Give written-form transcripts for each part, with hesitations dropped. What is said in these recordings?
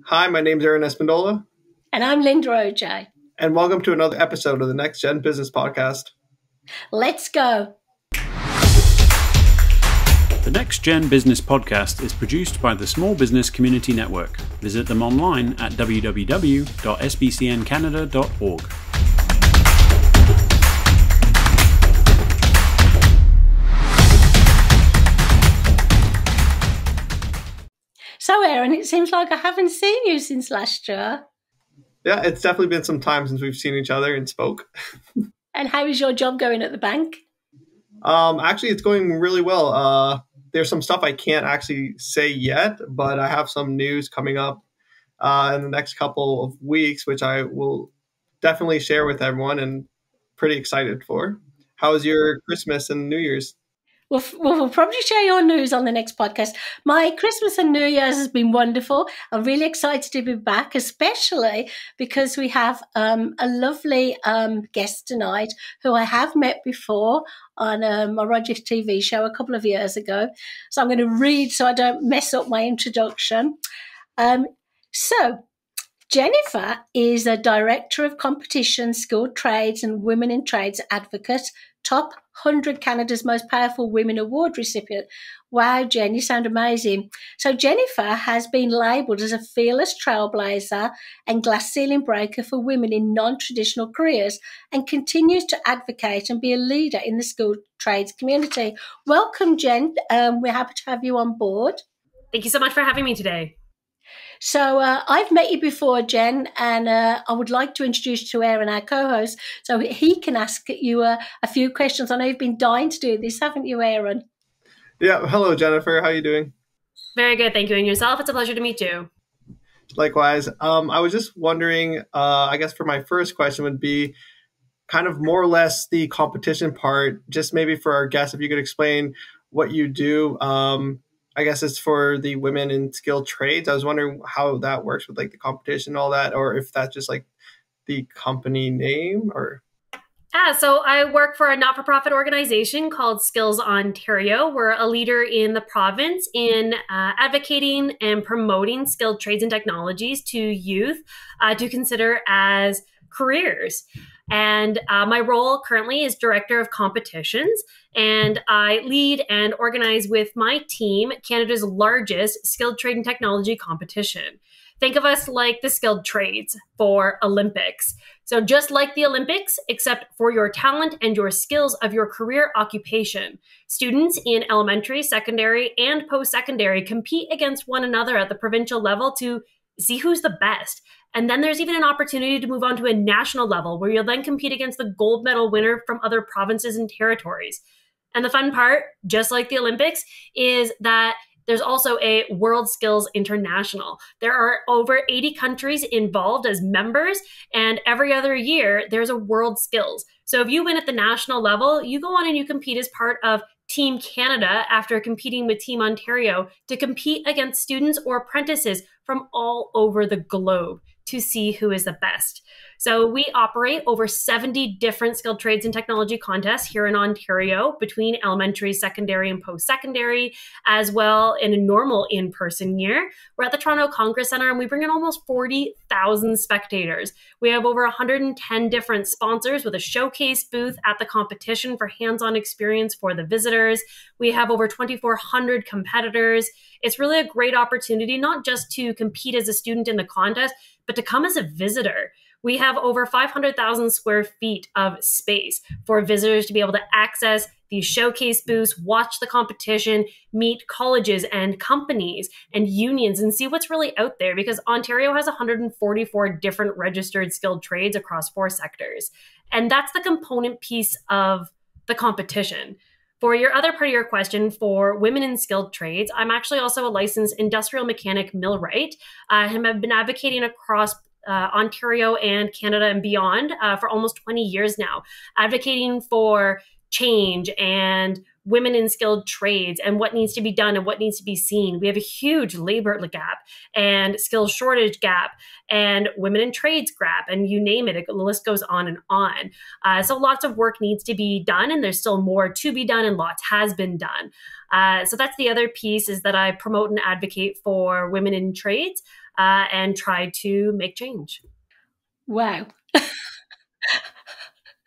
Hi, my name's Aaron Espandola, And I'm Linda OJ. and welcome to another episode of the Next Gen Business Podcast. Let's go. The Next Gen Business Podcast is produced by the Small Business Community Network. Visit them online at www.sbcncanada.org. So, Aaron, it seems like I haven't seen you since last year. Yeah, it's definitely been some time since we've seen each other and spoke. And how is your job going at the bank? Actually, it's going really well. There's some stuff I can't actually say yet, but I have some news coming up in the next couple of weeks, which I will definitely share with everyone and pretty excited for. How was your Christmas and New Year's? We'll probably share your news on the next podcast. My Christmas and New Year's has been wonderful. I'm really excited to be back, especially because we have a lovely guest tonight who I have met before on my Roger TV show a couple of years ago. So I'm going to read so I don't mess up my introduction. So Jennifer is a Director of Competition, Skilled Trades and Women in Trades Advocate, Top 100 Canada's Most Powerful Women Award recipient. Wow, Jen, you sound amazing. So Jennifer has been labelled as a fearless trailblazer and glass ceiling breaker for women in non-traditional careers and continues to advocate and be a leader in the skilled trades community. Welcome, Jen. We're happy to have you on board. Thank you so much for having me today. So I've met you before, Jen, and I would like to introduce you to Aaron, our co-host, so he can ask you a few questions. I know you've been dying to do this, haven't you, Aaron? Yeah, hello, Jennifer. How are you doing? Very good. Thank you. And yourself? It's a pleasure to meet you. Likewise. I was just wondering, I guess for my first question would be kind of more or less the competition part, just maybe for our guests, if you could explain what you do. I guess it's for the women in skilled trades. I was wondering how that works with like the competition and all that, or if that's just like the company name or. So I work for a not-for-profit organization called Skills Ontario. We're a leader in the province in advocating and promoting skilled trades and technologies to youth to consider as careers. And my role currently is Director of Competitions, and I lead and organize with my team Canada's largest skilled trade and technology competition. Think of us like the skilled trades for Olympics. So just like the Olympics, except for your talent and your skills of your career occupation, students in elementary, secondary, and post-secondary compete against one another at the provincial level to see who's the best. And then there's even an opportunity to move on to a national level where you'll then compete against the gold medal winner from other provinces and territories. And the fun part, just like the Olympics, is that there's also a World Skills International. There are over 80 countries involved as members, and every other year there's a World Skills. So if you win at the national level, you go on and you compete as part of Team Canada after competing with Team Ontario to compete against students or apprentices from all over the globe to see who is the best. So we operate over 70 different skilled trades and technology contests here in Ontario between elementary, secondary, and post-secondary, as well in a normal in-person year. We're at the Toronto Congress Centre and we bring in almost 40,000 spectators. We have over 110 different sponsors with a showcase booth at the competition for hands-on experience for the visitors. We have over 2,400 competitors. It's really a great opportunity, not just to compete as a student in the contest, but to come as a visitor. We have over 500,000 square feet of space for visitors to be able to access these showcase booths, watch the competition, meet colleges and companies and unions and see what's really out there, because Ontario has 144 different registered skilled trades across 4 sectors. And that's the component piece of the competition. For your other part of your question, for women in skilled trades, I'm actually also a licensed industrial mechanic millwright. And I've been advocating across Ontario and Canada and beyond for almost 20 years now, advocating for change and women in skilled trades and what needs to be done and what needs to be seen. We have a huge labor gap and skills shortage gap and women in trades gap, and you name it, the list goes on and on. So lots of work needs to be done, and there's still more to be done, and lots has been done. So that's the other piece, is that I promote and advocate for women in trades and try to make change. Wow.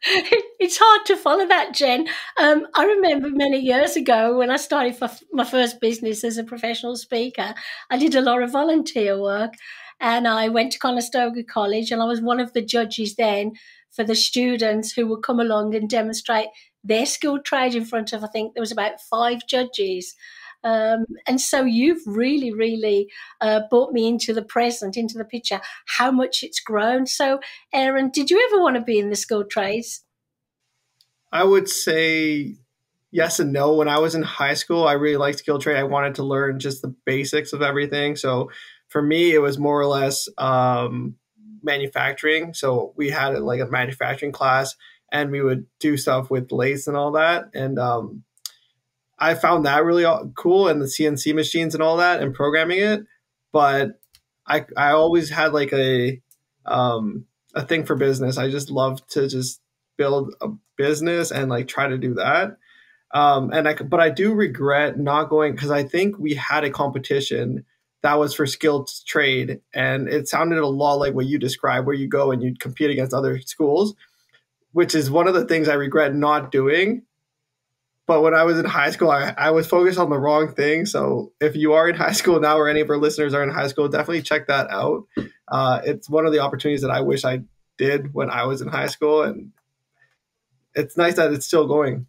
It's hard to follow that, Jen. I remember many years ago when I started for my first business as a professional speaker, I did a lot of volunteer work, and I went to Conestoga College, and I was one of the judges then for the students who would come along and demonstrate their skilled trade in front of, I think there was about 5 judges. And so you've really, really brought me into the present, into the picture, how much it's grown. So, Erin, did you ever want to be in the skilled trades? I would say yes and no. When I was in high school, I really liked skilled trade. I wanted to learn just the basics of everything. So for me, it was more or less manufacturing. So we had like a manufacturing class, and we would do stuff with lathes and all that. And I found that really cool, and the CNC machines and all that, and programming it. But I always had like a thing for business. I just love to just build a business and like try to do that. But I do regret not going, because I think we had a competition that was for skilled trade, and it sounded a lot like what you described, where you go and you compete against other schools, which is one of the things I regret not doing. But when I was in high school, I was focused on the wrong thing. So if you are in high school now, or any of our listeners are in high school, definitely check that out. It's one of the opportunities that I wish I did when I was in high school. And it's nice that it's still going.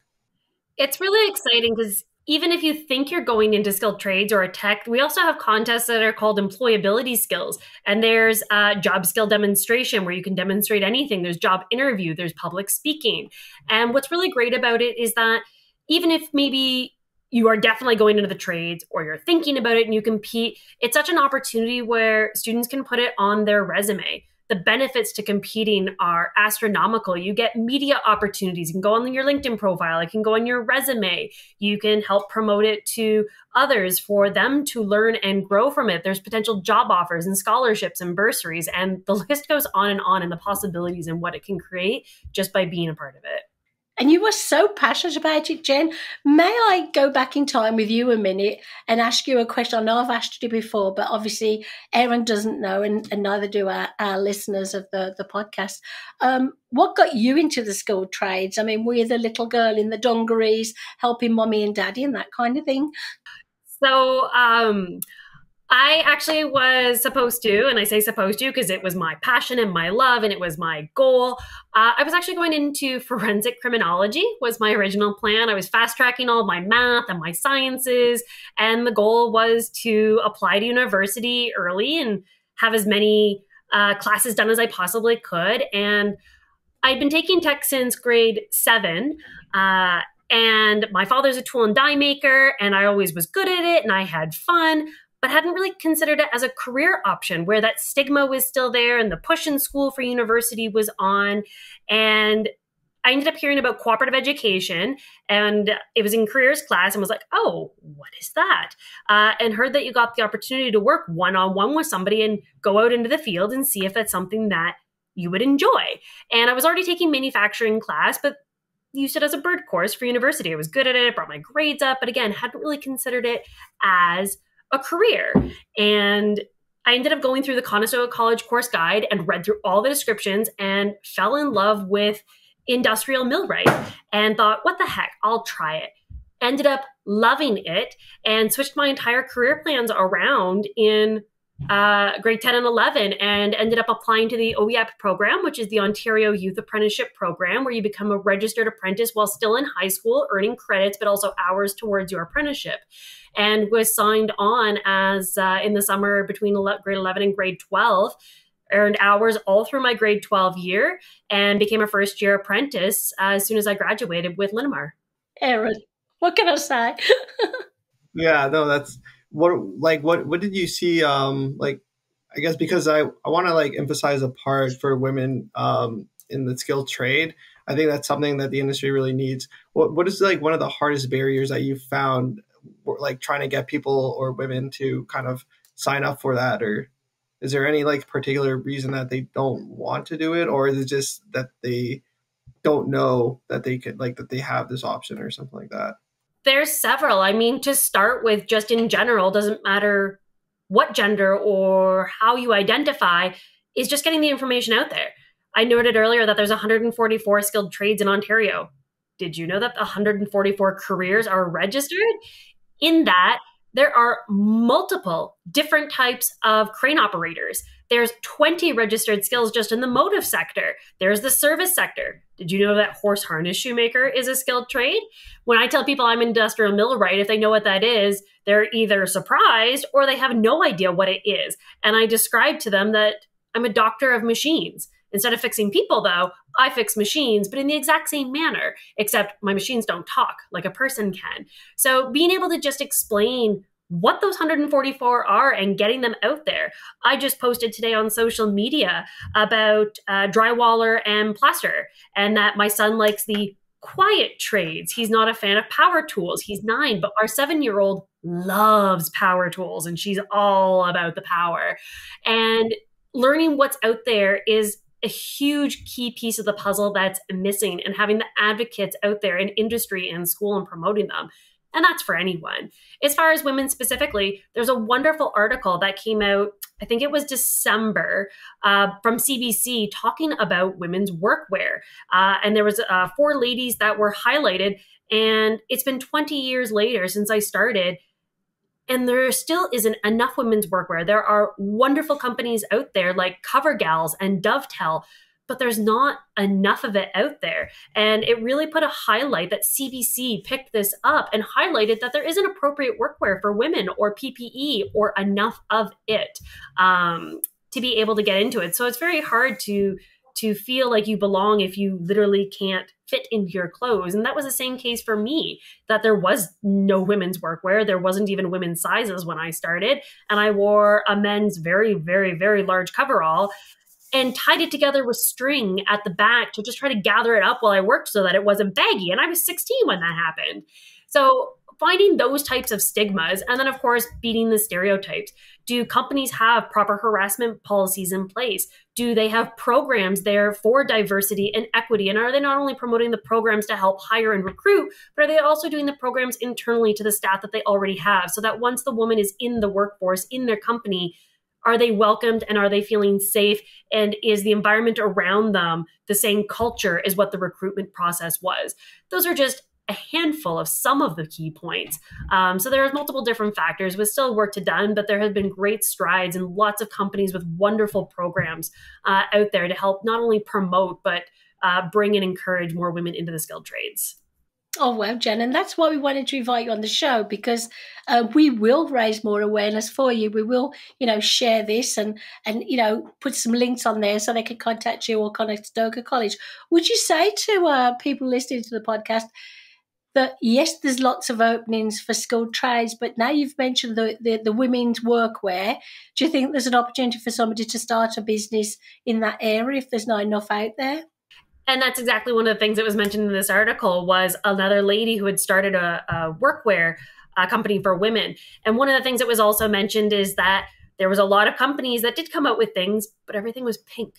It's really exciting because even if you think you're going into skilled trades or a tech, we also have contests that are called Employability Skills. And there's job skill demonstration where you can demonstrate anything. There's job interview, there's public speaking. And what's really great about it is that even if maybe you are definitely going into the trades or you're thinking about it and you compete, it's such an opportunity where students can put it on their resume. The benefits to competing are astronomical. You get media opportunities. You can go on your LinkedIn profile. It can go on your resume. You can help promote it to others for them to learn and grow from it. There's potential job offers and scholarships and bursaries, and the list goes on, and the possibilities and what it can create just by being a part of it. And you were so passionate about it, Jen. May I go back in time with you a minute and ask you a question? I know I've asked you before, but obviously Erin doesn't know, and neither do our listeners of the podcast. What got you into the skilled trades? I mean, were you the little girl in the dungarees helping mommy and daddy and that kind of thing? So I actually was supposed to, and I say supposed to because it was my passion and my love and it was my goal. I was actually going into forensic criminology was my original plan. I was fast tracking all of my math and my sciences. And the goal was to apply to university early and have as many classes done as I possibly could. And I'd been taking tech since grade 7. And my father's a tool and die maker, and I always was good at it and I had fun, but hadn't really considered it as a career option where that stigma was still there and the push in school for university was on. And I ended up hearing about cooperative education, and it was in careers class, and was like, oh, what is that? And heard that you got the opportunity to work one-on-one with somebody and go out into the field and see if that's something that you would enjoy. And I was already taking manufacturing class, but used it as a bird course for university. I was good at it, brought my grades up, but again, hadn't really considered it as a career. And I ended up going through the Conestoga College course guide and read through all the descriptions and fell in love with industrial millwright and thought, what the heck, I'll try it. Ended up loving it and switched my entire career plans around in grade 10 and 11, and ended up applying to the OEP program, which is the Ontario Youth Apprenticeship program, where you become a registered apprentice while still in high school, earning credits, but also hours towards your apprenticeship. And was signed on as in the summer between grade 11 and grade 12, earned hours all through my grade 12 year, and became a first year apprentice as soon as I graduated with Linamar. Erin, what can I say? Yeah, no, that's what did you see? I guess because I want to like emphasize a part for women in the skilled trade. I think that's something that the industry really needs. What is like one of the hardest barriers that you found, like trying to get people or women to kind of sign up for that? Or is there any like particular reason that they don't want to do it, or is it just that they don't know that they could, like, that they have this option or something like that? There's several. I mean, to start with, just in general, doesn't matter what gender or how you identify, is just getting the information out there. I noted earlier that there's 144 skilled trades in Ontario. Did you know that 144 careers are registered? In that, there are multiple different types of crane operators. There's 20 registered skills just in the motive sector. There's the service sector. Did you know that horse harness shoemaker is a skilled trade? When I tell people I'm industrial millwright, if they know what that is, they're either surprised or they have no idea what it is. And I describe to them that I'm a doctor of machines. Instead of fixing people, though, I fix machines, but in the exact same manner, except my machines don't talk like a person can. So being able to just explain what those 144 are and getting them out there. I just posted today on social media about drywaller and plaster, and that my son likes the quiet trades. He's not a fan of power tools. He's 9, but our 7-year-old loves power tools, and she's all about the power. And learning what's out there is a huge key piece of the puzzle that's missing, and having the advocates out there in industry and school and promoting them. And that's for anyone. As far as women specifically, there's a wonderful article that came out, I think it was December, from CBC talking about women's workwear. And there was 4 ladies that were highlighted. And it's been 20 years later since I started, and there still isn't enough women's workwear. There are wonderful companies out there like CoverGals and Dovetail, but there's not enough of it out there. And it really put a highlight that CBC picked this up and highlighted that there isn't appropriate workwear for women or PPE or enough of it to be able to get into it. So it's very hard to feel like you belong if you literally can't fit into your clothes. And that was the same case for me, that there was no women's workwear. There wasn't even women's sizes when I started. And I wore a men's very, very, very large coverall and tied it together with string at the back to just try to gather it up while I worked so that it wasn't baggy. And I was 16 when that happened. So finding those types of stigmas, and then of course, beating the stereotypes. Do companies have proper harassment policies in place? Do they have programs there for diversity and equity? And are they not only promoting the programs to help hire and recruit, but are they also doing the programs internally to the staff that they already have, so that once the woman is in the workforce, in their company, are they welcomed and are they feeling safe? And is the environment around them the same culture as what the recruitment process was? Those are just a handful of some of the key points. So there's multiple different factors with still work to done, but there have been great strides and lots of companies with wonderful programs out there to help not only promote, but bring and encourage more women into the skilled trades. Oh, well, Jen, and that's why we wanted to invite you on the show, because we will raise more awareness for you. We will, share this and put some links on there so they can contact you or contact Stoker College. Would you say to people listening to the podcast that, yes, there's lots of openings for skilled trades, but now you've mentioned the women's workwear, do you think there's an opportunity for somebody to start a business in that area if there's not enough out there? And that's exactly one of the things that was mentioned in this article, was another lady who had started a workwear company for women. And one of the things that was also mentioned is that there was a lot of companies that did come out with things, but everything was pink.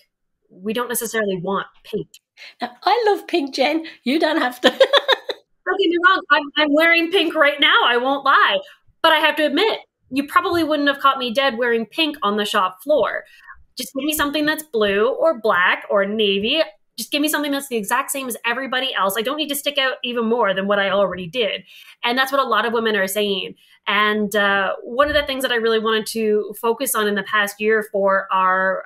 We don't necessarily want pink. Now, I love pink, Jen. You don't have to. Don't get me wrong. I'm wearing pink right now. I won't lie. But I have to admit, you probably wouldn't have caught me dead wearing pink on the shop floor. Just give me something that's blue or black or navy. Just give me something that's the exact same as everybody else. I don't need to stick out even more than what I already did. And that's what a lot of women are saying. And one of the things that I really wanted to focus on in the past year for our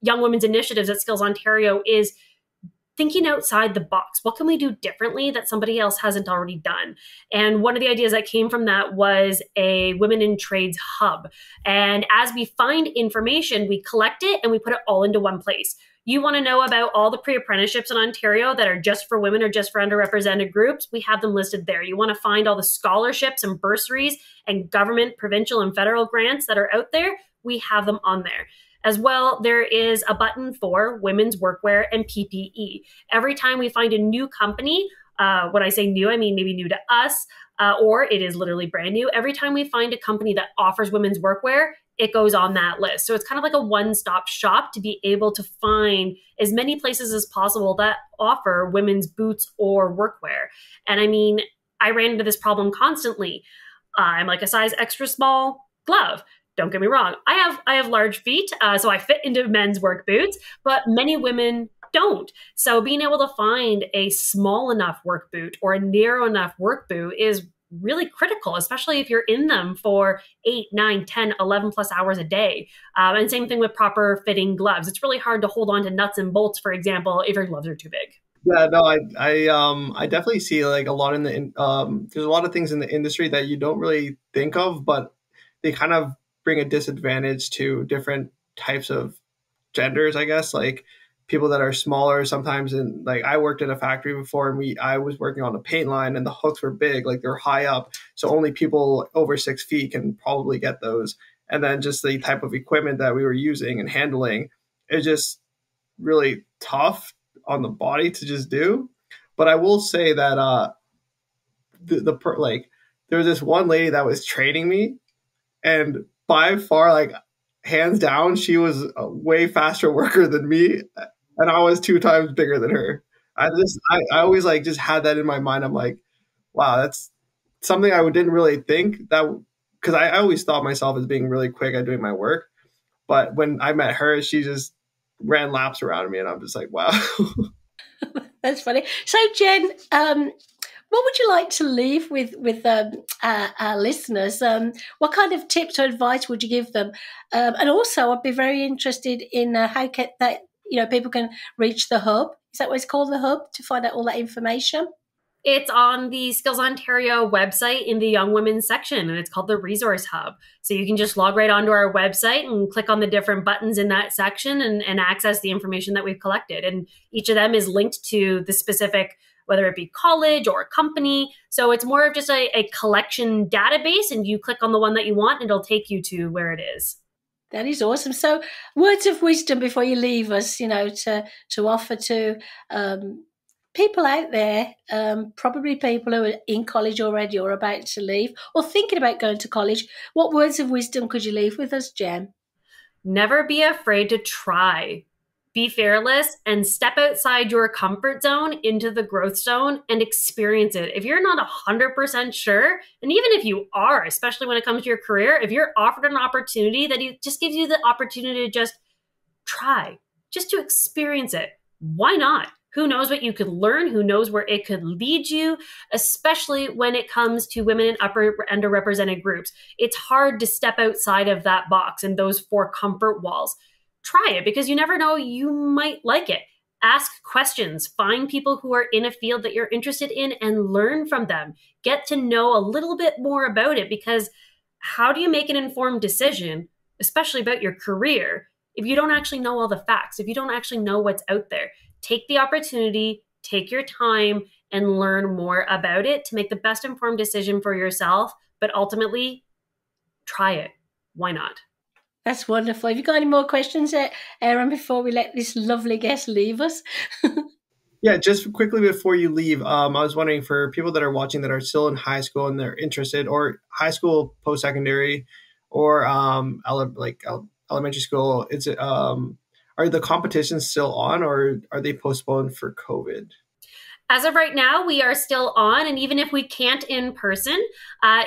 Young Women's Initiatives at Skills Ontario is thinking outside the box. What can we do differently that somebody else hasn't already done? And one of the ideas that came from that was a Women in Trades hub. And as we find information, we collect it and we put it all into one place. You want to know about all the pre-apprenticeships in Ontario that are just for women or just for underrepresented groups? We have them listed there. You want to find all the scholarships and bursaries and government, provincial, and federal grants that are out there? We have them on there. As well, there is a button for women's workwear and PPE. Every time we find a new company, when I say new, I mean maybe new to us, or it is literally brand new. Every time we find a company that offers women's workwear, it goes on that list. So it's kind of like a one-stop shop to be able to find as many places as possible that offer women's boots or workwear. And I mean, I ran into this problem constantly. I'm like a size extra small glove. Don't get me wrong. I have large feet, so I fit into men's work boots, but many women don't. So being able to find a small enough work boot or a narrow enough work boot is really critical, especially if you're in them for 8, 9, 10, 11 plus hours a day. And same thing with proper fitting gloves. It's really hard to hold on to nuts and bolts, for example, if your gloves are too big. Yeah, no, I definitely see like a lot in the there's a lot of things in the industry that you don't really think of, but they kind of bring a disadvantage to different types of genders, I guess, like people that are smaller sometimes. And like I worked in a factory before, and I was working on a paint line, and the hooks were big, like they're high up, so only people over 6 feet can probably get those. And then just the type of equipment that we were using and handling is just really tough on the body to just do. But I will say that like there was this one lady that was training me, and by far, like hands down, she was a way faster worker than me, and I was 2 times bigger than her. I always like just had that in my mind. I'm like, wow, that's something I didn't really think that, because I always thought myself as being really quick at doing my work. But when I met her, she just ran laps around me, and I'm just like, wow. That's funny. So, Jen, what would you like to leave with our listeners? What kind of tips or advice would you give them? And also, I'd be very interested in how people can reach the hub. Is that what it's called, the hub, to find out all that information? It's on the Skills Ontario website in the Young Women's section, and it's called the Resource Hub. So you can just log right onto our website and click on the different buttons in that section and access the information that we've collected. And each of them is linked to the specific, whether it be college or company. So it's more of just a collection database, and you click on the one that you want, and it'll take you to where it is. That is awesome. So words of wisdom before you leave us, to offer to people out there, probably people who are in college already or about to leave or thinking about going to college. What words of wisdom could you leave with us, Jen? Never be afraid to try. Be fearless and step outside your comfort zone into the growth zone and experience it. If you're not 100% sure, and even if you are, especially when it comes to your career, if you're offered an opportunity that just gives you the opportunity to just try, just to experience it, why not? Who knows what you could learn? Who knows where it could lead you, especially when it comes to women in upper underrepresented groups. It's hard to step outside of that box and those 4 comfort walls. Try it, because you never know, you might like it. Ask questions, find people who are in a field that you're interested in and learn from them. Get to know a little bit more about it, because how do you make an informed decision, especially about your career, if you don't actually know all the facts, if you don't actually know what's out there? Take the opportunity, take your time, and learn more about it to make the best informed decision for yourself. But ultimately, try it. Why not? That's wonderful. Have you got any more questions, Aaron, before we let this lovely guest leave us? Yeah, just quickly before you leave, I was wondering, for people that are watching that are still in high school and they're interested, or high school, post-secondary, or elementary school, are the competitions still on, or are they postponed for COVID? As of right now, we are still on. And even if we can't in person,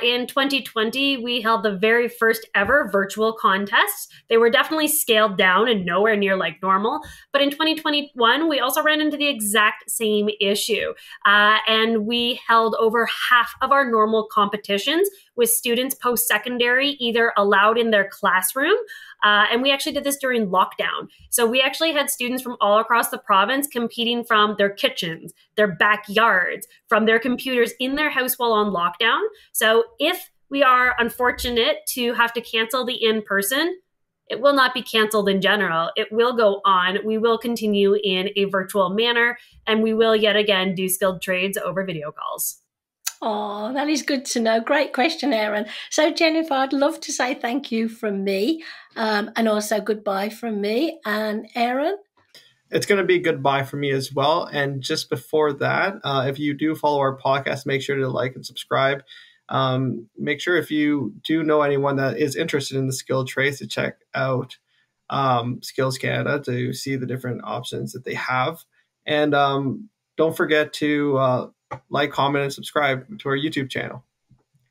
in 2020, we held the very first ever virtual contests. They were definitely scaled down and nowhere near like normal. But in 2021, we also ran into the exact same issue. And we held over half of our normal competitions with students post-secondary either allowed in their classroom. And we actually did this during lockdown. So we actually had students from all across the province competing from their kitchens, their backyards, from their computers in their house while on lockdown. So if we are unfortunate to have to cancel the in-person, it will not be canceled in general. It will go on. We will continue in a virtual manner, and we will yet again do skilled trades over video calls. Oh, that is good to know. Great question, Aaron. So, Jennifer, I'd love to say thank you from me. And also goodbye from me. And Aaron? It's going to be goodbye for me as well. And just before that, if you do follow our podcast, make sure to like and subscribe. Make sure if you do know anyone that is interested in the skilled trades to check out Skills Canada to see the different options that they have. And don't forget to like, comment, and subscribe to our YouTube channel.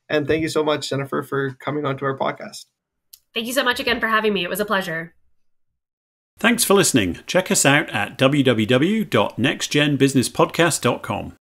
And thank you so much, Jennifer, for coming onto our podcast. Thank you so much again for having me. It was a pleasure. Thanks for listening. Check us out at www.nextgenbusinesspodcast.com.